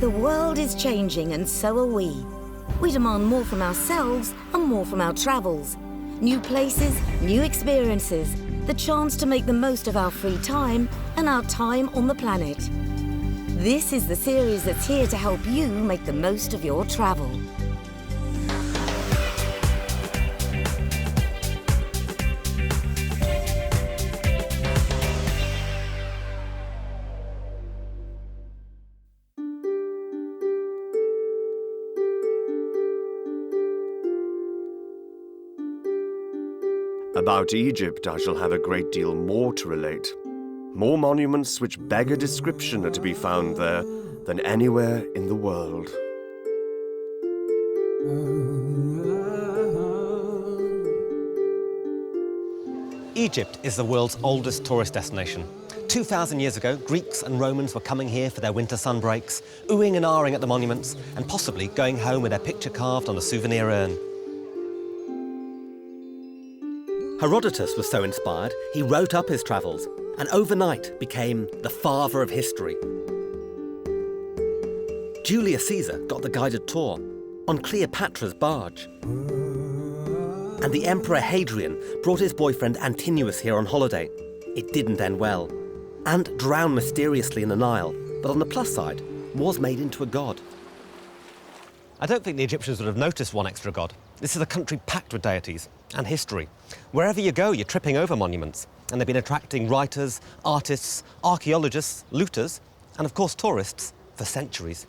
The world is changing and so are we. We demand more from ourselves and more from our travels. New places, new experiences, the chance to make the most of our free time and our time on the planet. This is the series that's here to help you make the most of your travel. About Egypt, I shall have a great deal more to relate. More monuments which beg a description are to be found there than anywhere in the world. Egypt is the world's oldest tourist destination. 2,000 years ago, Greeks and Romans were coming here for their winter sun breaks, oohing and ahhing at the monuments, and possibly going home with their picture carved on a souvenir urn. Herodotus was so inspired, he wrote up his travels, and overnight became the father of history. Julius Caesar got the guided tour on Cleopatra's barge. And the Emperor Hadrian brought his boyfriend Antinous here on holiday. It didn't end well, and drowned mysteriously in the Nile, but on the plus side, was made into a god. I don't think the Egyptians would have noticed one extra god. This is a country packed with deities and history. Wherever you go, you're tripping over monuments, and they've been attracting writers, artists, archaeologists, looters, and of course tourists for centuries.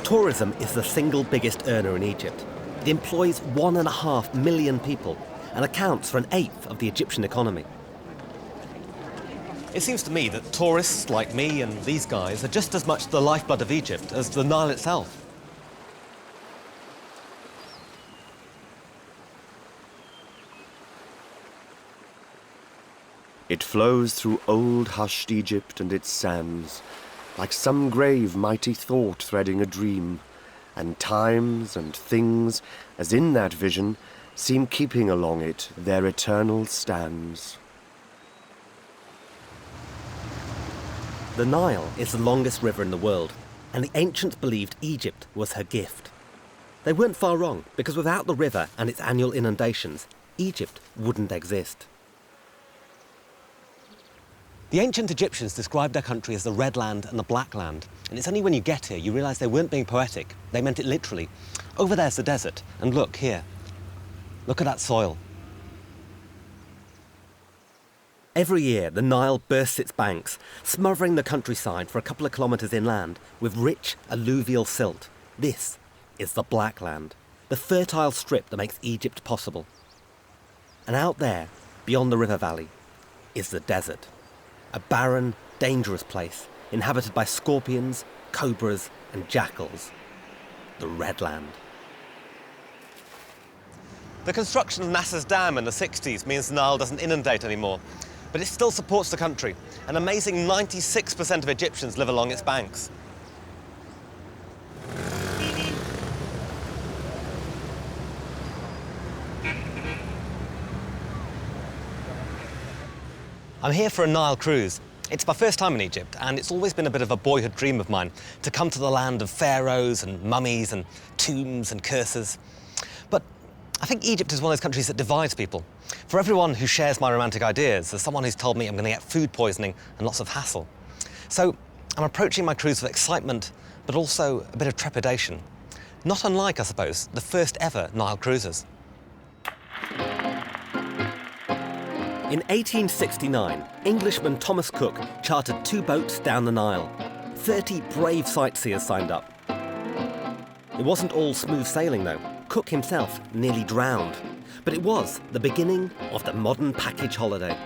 Tourism is the single biggest earner in Egypt. It employs 1.5 million people and accounts for 1/8 of the Egyptian economy. It seems to me that tourists like me and these guys are just as much the lifeblood of Egypt as the Nile itself. It flows through old hushed Egypt and its sands, like some grave mighty thought threading a dream, and times and things, as in that vision, seem keeping along it their eternal stands. The Nile is the longest river in the world, and the ancients believed Egypt was her gift. They weren't far wrong, because without the river and its annual inundations, Egypt wouldn't exist. The ancient Egyptians described their country as the Red Land and the Black Land, and it's only when you get here you realise they weren't being poetic, they meant it literally. Over there's the desert, and look here. Look at that soil. Every year, the Nile bursts its banks, smothering the countryside for a couple of kilometres inland with rich alluvial silt. This is the Black Land, the fertile strip that makes Egypt possible. And out there, beyond the river valley, is the desert. A barren, dangerous place, inhabited by scorpions, cobras and jackals. The Red Land. The construction of Nasser's dam in the 60s means the Nile doesn't inundate anymore. But it still supports the country. An amazing 96% of Egyptians live along its banks. I'm here for a Nile cruise. It's my first time in Egypt, and it's always been a bit of a boyhood dream of mine to come to the land of pharaohs and mummies and tombs and curses. But I think Egypt is one of those countries that divides people. For everyone who shares my romantic ideas, there's someone who's told me I'm going to get food poisoning and lots of hassle. So I'm approaching my cruise with excitement, but also a bit of trepidation. Not unlike, I suppose, the first ever Nile cruises. In 1869, Englishman Thomas Cook chartered 2 boats down the Nile. 30 brave sightseers signed up. It wasn't all smooth sailing, though. Cook himself nearly drowned. But it was the beginning of the modern package holiday.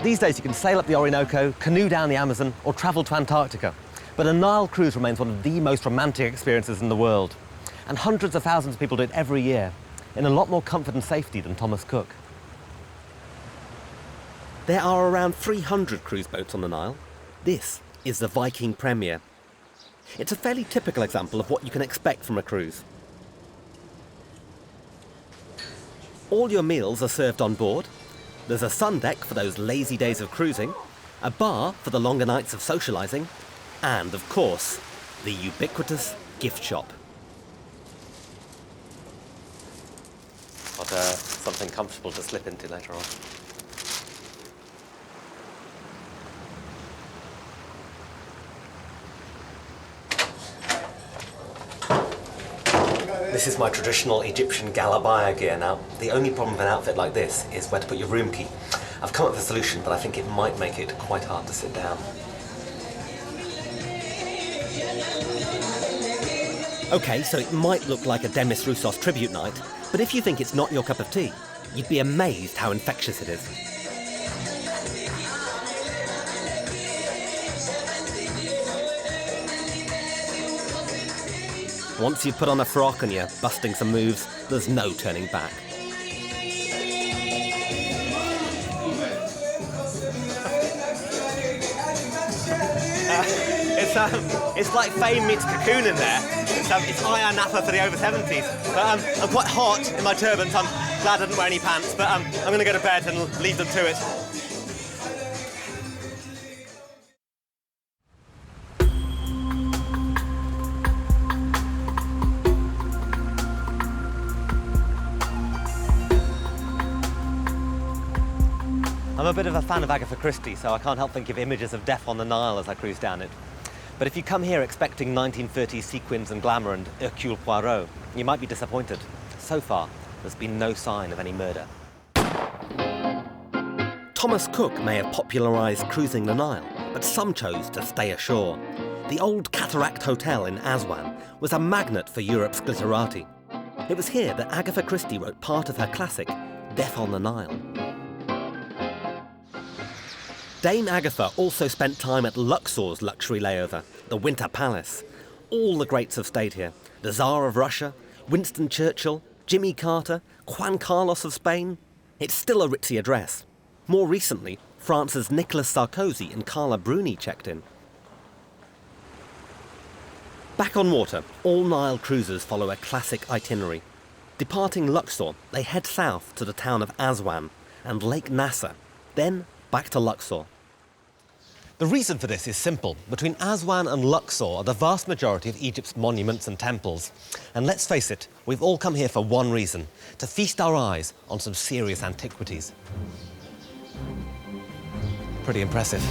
These days you can sail up the Orinoco, canoe down the Amazon, or travel to Antarctica. But a Nile cruise remains one of the most romantic experiences in the world. And hundreds of thousands of people do it every year, in a lot more comfort and safety than Thomas Cook. There are around 300 cruise boats on the Nile. This is the Viking Premier. It's a fairly typical example of what you can expect from a cruise. All your meals are served on board. There's a sun deck for those lazy days of cruising, a bar for the longer nights of socialising, and, of course, the ubiquitous gift shop. Got something comfortable to slip into later on. This is my traditional Egyptian galabaya gear. Now, the only problem with an outfit like this is where to put your room key. I've come up with a solution, but I think it might make it quite hard to sit down. OK, so it might look like a Demis Roussos tribute night, but if you think it's not your cup of tea, you'd be amazed how infectious it is. Once you've put on a frock and you're busting some moves, there's no turning back. It's like Fame meets Cocoon in there. It's Ayia Napa for the over 70s. But I'm quite hot in my turban, so I'm glad I didn't wear any pants. But I'm going to go to bed and leave them to it. I'm a bit of a fan of Agatha Christie, so I can't help think of images of death on the Nile as I cruise down it. But if you come here expecting 1930s sequins and glamour and Hercule Poirot, you might be disappointed. So far, there's been no sign of any murder. Thomas Cook may have popularised cruising the Nile, but some chose to stay ashore. The old Cataract Hotel in Aswan was a magnet for Europe's glitterati. It was here that Agatha Christie wrote part of her classic, Death on the Nile. Dame Agatha also spent time at Luxor's luxury layover, the Winter Palace. All the greats have stayed here. The Tsar of Russia, Winston Churchill, Jimmy Carter, Juan Carlos of Spain. It's still a ritzy address. More recently, France's Nicolas Sarkozy and Carla Bruni checked in. Back on water, all Nile cruisers follow a classic itinerary. Departing Luxor, they head south to the town of Aswan and Lake Nasser, then back to Luxor. The reason for this is simple. Between Aswan and Luxor are the vast majority of Egypt's monuments and temples. And let's face it, we've all come here for one reason, to feast our eyes on some serious antiquities. Pretty impressive.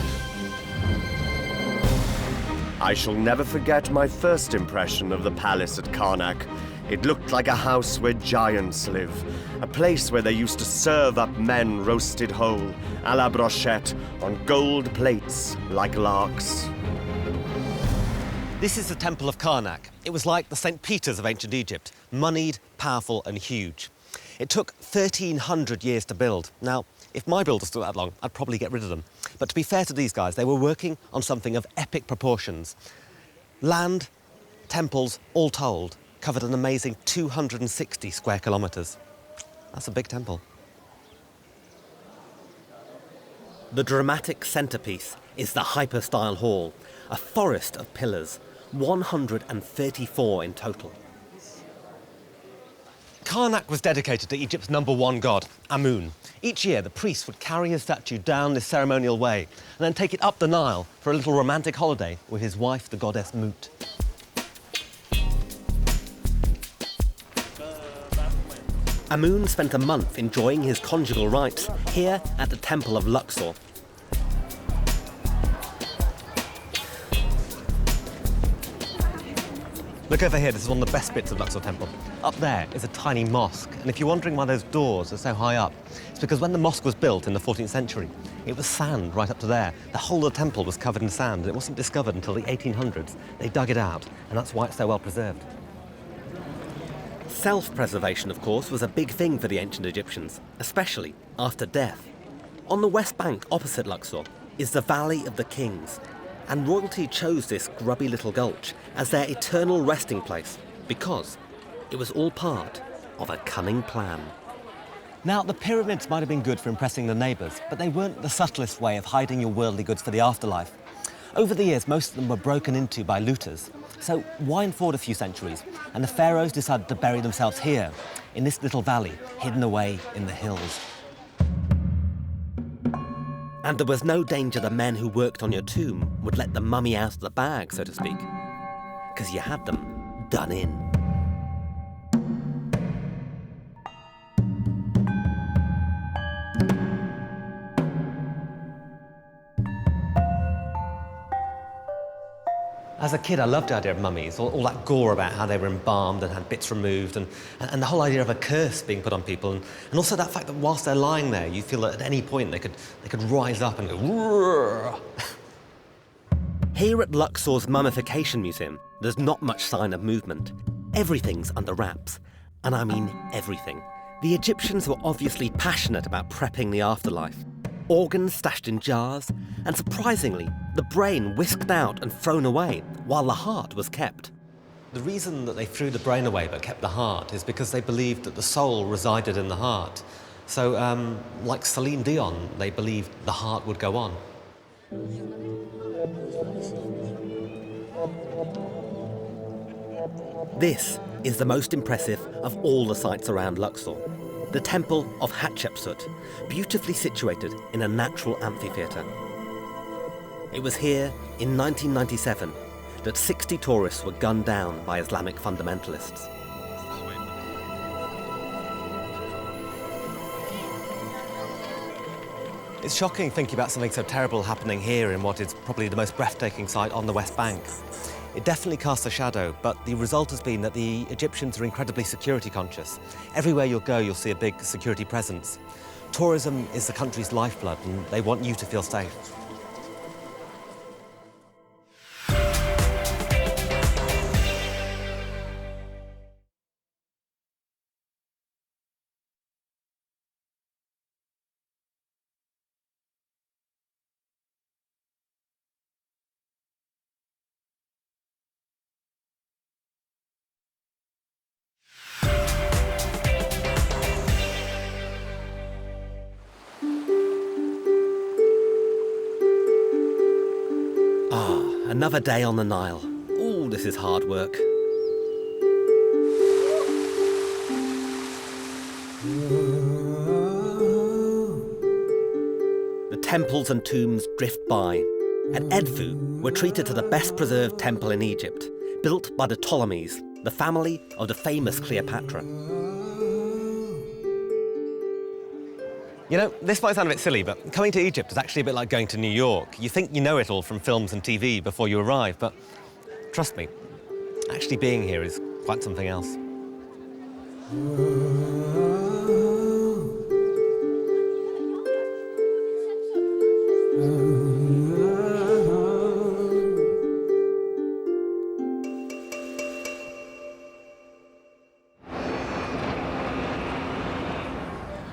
I shall never forget my first impression of the palace at Karnak. It looked like a house where giants live, a place where they used to serve up men roasted whole, à la brochette, on gold plates like larks. This is the Temple of Karnak. It was like the St. Peter's of ancient Egypt, moneyed, powerful and huge. It took 1,300 years to build. Now, if my builders took that long, I'd probably get rid of them. But to be fair to these guys, they were working on something of epic proportions. Land, temples, all told, covered an amazing 260 square kilometres. That's a big temple. The dramatic centrepiece is the hyper-style hall, a forest of pillars, 134 in total. Karnak was dedicated to Egypt's #1 god, Amun. Each year, the priests would carry his statue down this ceremonial way and then take it up the Nile for a little romantic holiday with his wife, the goddess Mut. Amun spent a month enjoying his conjugal rights here at the Temple of Luxor. Look over here, this is one of the best bits of Luxor Temple. Up there is a tiny mosque, and if you're wondering why those doors are so high up, it's because when the mosque was built in the 14th century, it was sand right up to there. The whole of the temple was covered in sand, and it wasn't discovered until the 1800s. They dug it out, and that's why it's so well preserved. Self-preservation, of course, was a big thing for the ancient Egyptians, especially after death. On the west bank opposite Luxor is the Valley of the Kings, and royalty chose this grubby little gulch as their eternal resting place because it was all part of a cunning plan. Now, the pyramids might have been good for impressing the neighbours, but they weren't the subtlest way of hiding your worldly goods for the afterlife. Over the years, most of them were broken into by looters. So wind forward a few centuries, and the pharaohs decided to bury themselves here, in this little valley hidden away in the hills. And there was no danger the men who worked on your tomb would let the mummy out of the bag, so to speak, because you had them done in. As a kid, I loved the idea of mummies, all that gore about how they were embalmed and had bits removed, and the whole idea of a curse being put on people, and also that fact that whilst they're lying there, you feel that at any point they could rise up and go, roar. Here at Luxor's Mummification Museum, there's not much sign of movement. Everything's under wraps. And I mean everything. The Egyptians were obviously passionate about prepping the afterlife. Organs stashed in jars, and surprisingly, the brain whisked out and thrown away, while the heart was kept. The reason that they threw the brain away but kept the heart is because they believed that the soul resided in the heart. So, like Celine Dion, they believed the heart would go on. This is the most impressive of all the sites around Luxor. The Temple of Hatshepsut, beautifully situated in a natural amphitheatre. It was here in 1997 that 60 tourists were gunned down by Islamic fundamentalists. It's shocking thinking about something so terrible happening here in what is probably the most breathtaking site on the West Bank. It definitely casts a shadow, but the result has been that the Egyptians are incredibly security conscious. Everywhere you'll go, you'll see a big security presence. Tourism is the country's lifeblood, and they want you to feel safe. Another day on the Nile. Ooh, this is hard work. The temples and tombs drift by. At Edfu, we're treated to the best preserved temple in Egypt, built by the Ptolemies, the family of the famous Cleopatra. You know, this might sound a bit silly, but coming to Egypt is actually a bit like going to New York. You think you know it all from films and TV before you arrive, but trust me, actually being here is quite something else.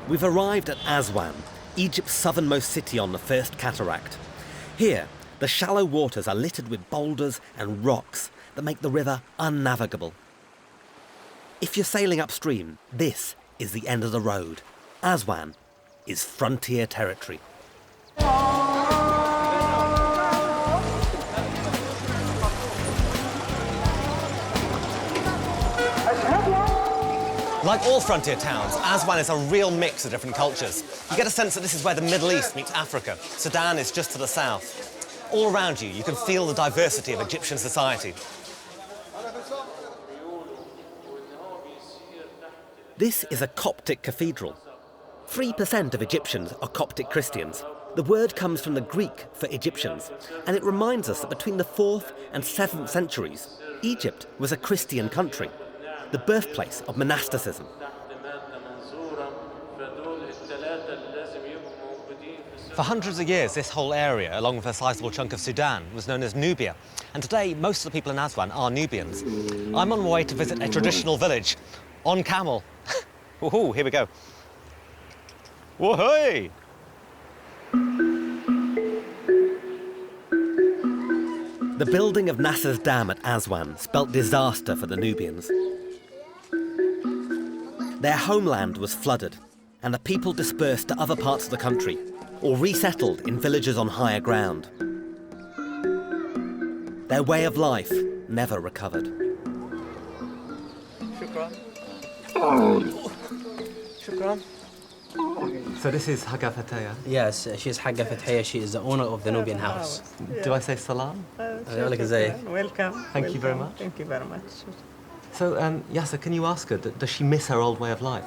We've arrived at Aswan, Egypt's southernmost city on the first cataract. Here, the shallow waters are littered with boulders and rocks that make the river unnavigable. If you're sailing upstream, this is the end of the road. Aswan is frontier territory. Like all frontier towns, Aswan is a real mix of different cultures. You get a sense that this is where the Middle East meets Africa. Sudan is just to the south. All around you, you can feel the diversity of Egyptian society. This is a Coptic cathedral. 3% of Egyptians are Coptic Christians. The word comes from the Greek for Egyptians, and it reminds us that between the 4th and 7th centuries, Egypt was a Christian country, the birthplace of monasticism. For hundreds of years, this whole area, along with a sizable chunk of Sudan, was known as Nubia. And today, most of the people in Aswan are Nubians. I'm on my way to visit a traditional village, on camel. Woohoo, here we go. Woohoo! The building of Nasser's dam at Aswan spelt disaster for the Nubians. Their homeland was flooded, and the people dispersed to other parts of the country, or resettled in villages on higher ground. Their way of life never recovered. Shukran. So this is Haga Fataya. Yes, she's Hagga Fathiya. She is the owner of the Nubian house. Do I say salam? Welcome. Thank you very much. Thank you very much. So, Yasser, can you ask her, does she miss her old way of life?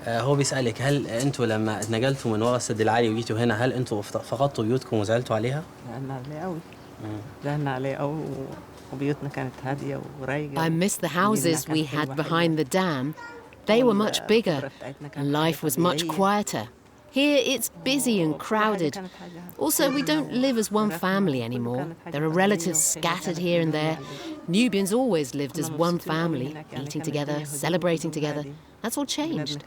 هو بيسألك هل أنتوا لما اتنقلتوا من ورا السد العالي وجيتوا هنا هل أنتوا فقدتوا بيوتكم وزعلتوا عليها؟ I miss the houses we had behind the dam. They were much bigger, and life was much quieter. Here it's busy and crowded. Also, we don't live as one family anymore. There are relatives scattered here and there. Nubians always lived as one family, eating together, celebrating together. That's all changed.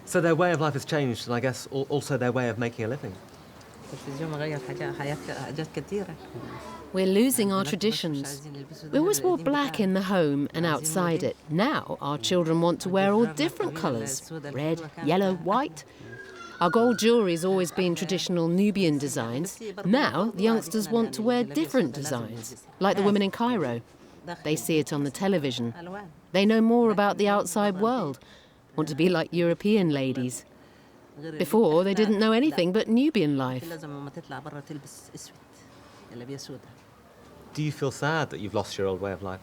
So their way of life has changed, and I guess also their way of making a living. We're losing our traditions. We always wore black in the home and outside it. Now our children want to wear all different colours: red, yellow, white. Our gold jewellery's always been traditional Nubian designs. Now the youngsters want to wear different designs, like the women in Cairo. They see it on the television. They know more about the outside world, want to be like European ladies. Before, they didn't know anything but Nubian life. Do you feel sad that you've lost your old way of life?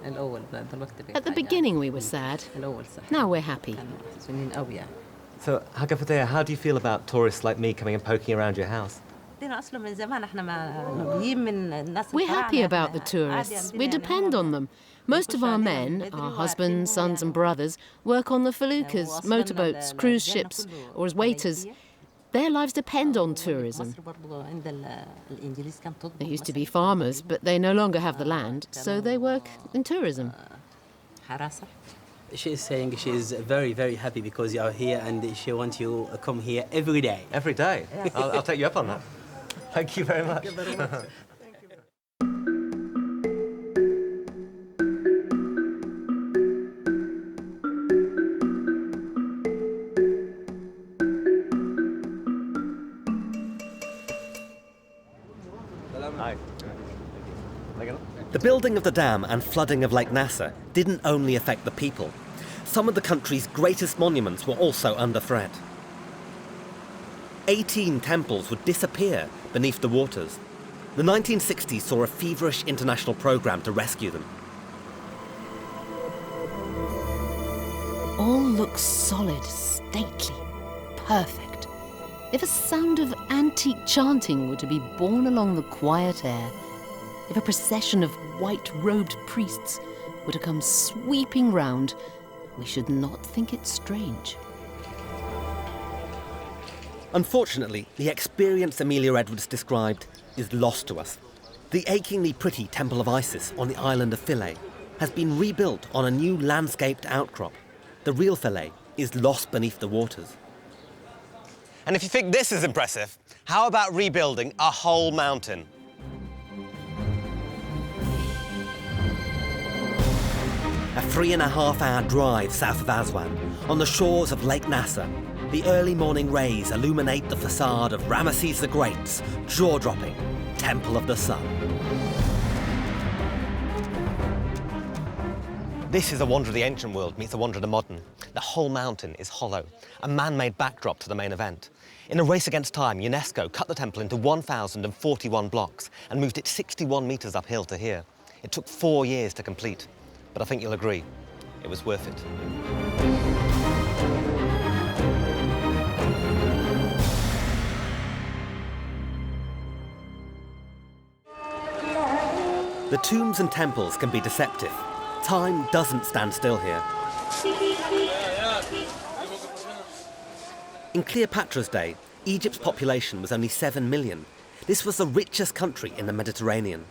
At the beginning we were sad. Now we're happy. So, Haga Fataya, how do you feel about tourists like me coming and poking around your house? We're happy about the tourists. We depend on them. Most of our men, our husbands, sons and brothers, work on the feluccas, motorboats, cruise ships, or as waiters. Their lives depend on tourism. They used to be farmers, but they no longer have the land, so they work in tourism. She is saying she is very, very happy because you are here and she wants you to come here every day. Every day? I'll take you up on that. Thank you very much. Hi. The building of the dam and flooding of Lake Nasser didn't only affect the people. Some of the country's greatest monuments were also under threat. 18 temples would disappear beneath the waters. The 1960s saw a feverish international program to rescue them. All looks solid, stately, perfect. If a sound of antique chanting were to be borne along the quiet air, if a procession of white-robed priests were to come sweeping round, we should not think it strange. Unfortunately, the experience Amelia Edwards described is lost to us. The achingly pretty Temple of Isis on the island of Philae has been rebuilt on a new landscaped outcrop. The real Philae is lost beneath the waters. And if you think this is impressive, how about rebuilding a whole mountain? A 3.5-hour drive south of Aswan, on the shores of Lake Nasser, the early morning rays illuminate the facade of Ramesses the Great's jaw-dropping Temple of the Sun. This is a wonder of the ancient world meets a wonder of the modern. The whole mountain is hollow, a man-made backdrop to the main event. In a race against time, UNESCO cut the temple into 1,041 blocks and moved it 61 metres uphill to here. It took 4 years to complete, but I think you'll agree, it was worth it. The tombs and temples can be deceptive. Time doesn't stand still here. In Cleopatra's day, Egypt's population was only 7 million. This was the richest country in the Mediterranean.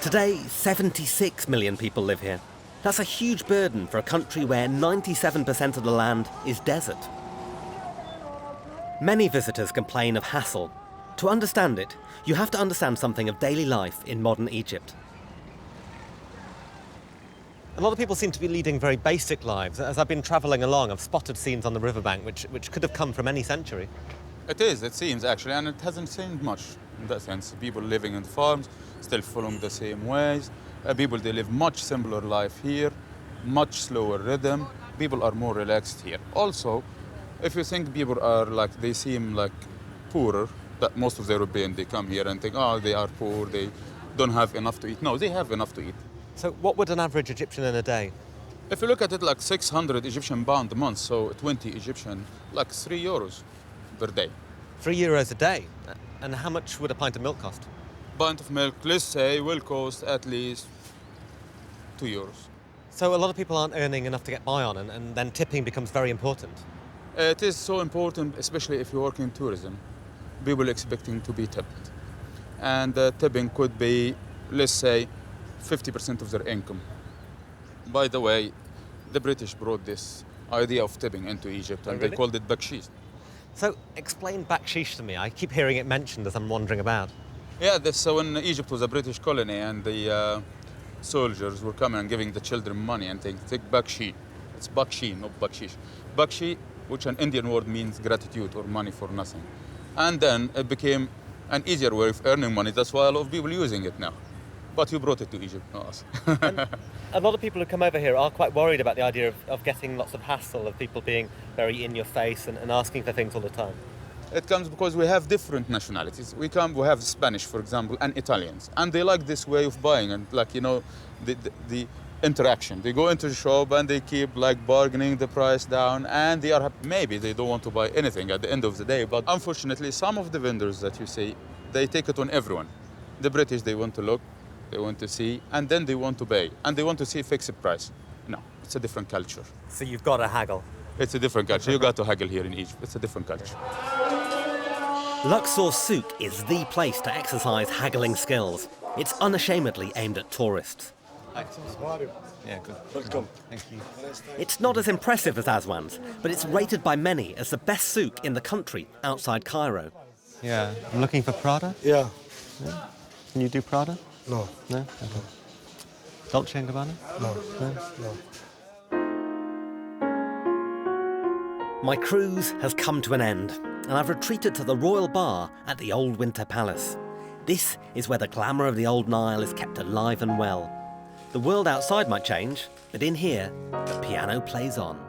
Today, 76 million people live here. That's a huge burden for a country where 97% of the land is desert. Many visitors complain of hassle. To understand it, you have to understand something of daily life in modern Egypt. A lot of people seem to be leading very basic lives. As I've been travelling along, I've spotted scenes on the riverbank which could have come from any century. It seems, actually, and it hasn't changed much in that sense. People living in farms, still following the same ways, People, they live much simpler life here, much slower rhythm. People are more relaxed here. Also, if you think people are like, they seem like poorer, that most of the Europeans, they come here and think, oh, they are poor, they don't have enough to eat. No, they have enough to eat. So what would an average Egyptian earn a day? If you look at it, like 600 Egyptian pound a month, so 20 Egyptian, like €3 per day. €3 a day? And how much would a pint of milk cost? Pint of milk, let's say, will cost at least €2. So a lot of people aren't earning enough to get by on, and then tipping becomes very important. It is so important, especially if you work in tourism. People expecting to be tipped. And tipping could be, let's say, 50% of their income. By the way, the British brought this idea of tipping into Egypt, and really? they called it bakshish. So explain bakshish to me. I keep hearing it mentioned as I'm wandering about. Yeah, so when Egypt was a British colony and the soldiers were coming and giving the children money and saying, take bakshish. It's bakshish, not bakshish. Bakshish, which an Indian word means gratitude or money for nothing. And then it became an easier way of earning money. That's why a lot of people are using it now. But you brought it to Egypt, not us. A lot of people who come over here are quite worried about the idea of getting lots of hassle, of people being very in your face and asking for things all the time. It comes because we have different nationalities. We have Spanish, for example, and Italians. And they like this way of buying and, like, you know, the interaction. They go into the shop and they keep, like, bargaining the price down, and they are happy. Maybe they don't want to buy anything at the end of the day, but unfortunately, some of the vendors that you see, they take it on everyone. The British, they want to look, they want to see, and then they want to pay, and they want to see fixed price. No, it's a different culture. So you've got to haggle. It's a different culture. You got to haggle here in Egypt. It's a different culture. Luxor Souk is the place to exercise haggling skills. It's unashamedly aimed at tourists. Yeah, good. Welcome. Thank you. It's not as impressive as Aswan's, but it's rated by many as the best souk in the country outside Cairo. Yeah, I'm looking for Prada. Yeah. Can you do Prada? No. No? Okay. Dolce & Gabbana? No. No. My cruise has come to an end, and I've retreated to the royal bar at the Old Winter Palace. This is where the glamour of the old Nile is kept alive and well. The world outside might change, but in here, the piano plays on.